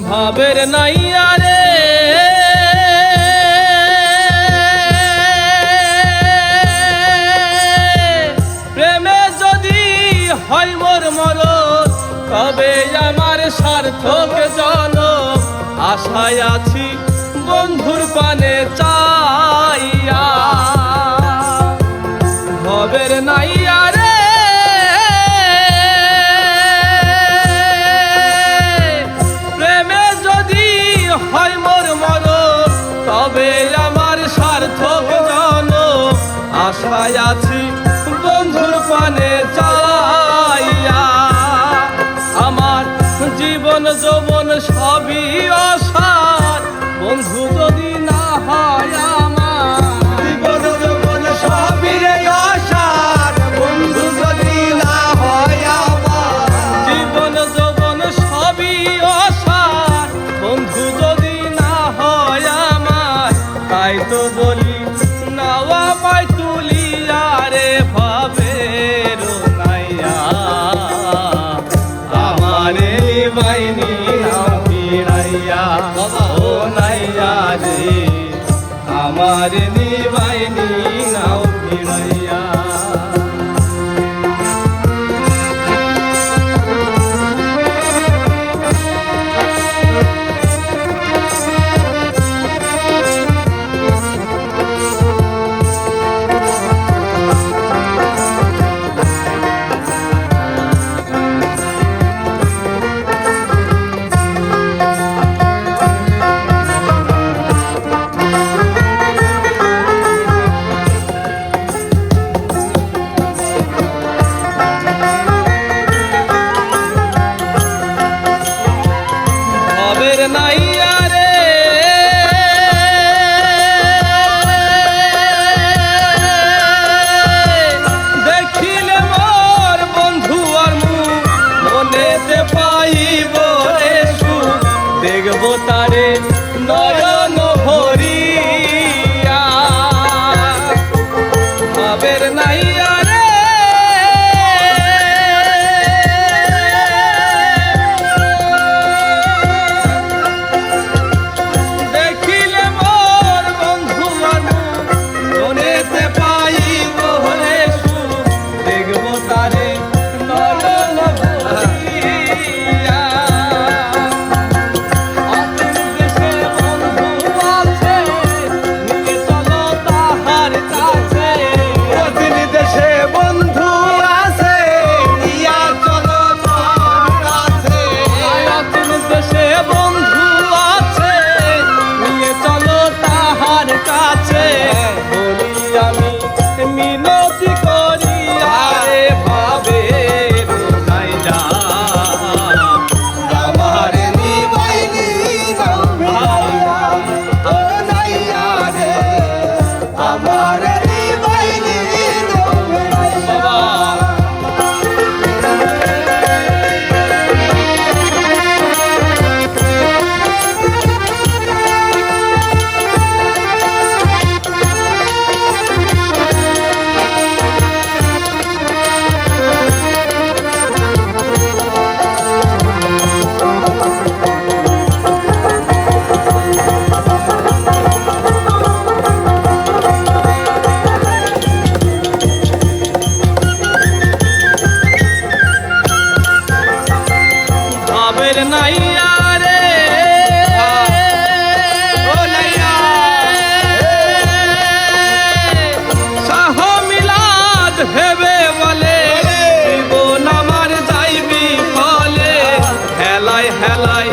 ভাবের নাইয়া রে প্রেমে যদি হয় মোর মরণ তবে আমার সার্থক জনম আশায় আছি বন্ধুর পানে চাইয়া ভাবের নাইয়া রে প্রেমে যদি হয় মোর মরণ তবে আমার সার্থক জনম আশায় আছি বন্ধুর পানে চাইয়া আমার জীবন যৌবন সবই অসার বন্ধু যদি না হয় আমার জীবন যৌবন সবই অসার বন্ধু যদি না হয় আমার জীবন যৌবন সবই অসার বন্ধু যদি না হয় আমার তাই তো বলি নাওয়া পাই তুলিয়া রে ভাবের নাইয়া আমারে বাইনি নাও ফিরাইয়া ও নাইয়া রে আমারে বাইনি নাও ফিরাইয়া ভাবের নাইয়া রে দেখিলে মোর বন্ধু আর মুখ মনেতে পাইব রে সুখ দেখব তারে নয়ন ভরিয়া ভাবের নাইয়া রে দেখিলে মোর বন্ধু মানুষ মনেতে পাইব রে সুখ দেখব তারে নয়ন ভরিয়া অচিন দেশে বন্ধু আছে নিয়ে চলো তাহার কাছে অচিন দেশে বন্ধু আছে ইয়া চলো তার কাছে অচিন দেশে বন্ধু আছে নিয়ে চলো তাহার কাছে বলি আমি মিনতি করি আরে ভাবের নাইয়া আমার নিবাইনি নাও ফিরাইয়া ও নাইয়া রে আমার নিবাইনি নাও ফিরাইয়া ভাবের নাইয়া রে ও নাইয়া শাহ মিলাদ ভেবে বলে জীবন আমার যাইবি ফলে হেলায় হেলায়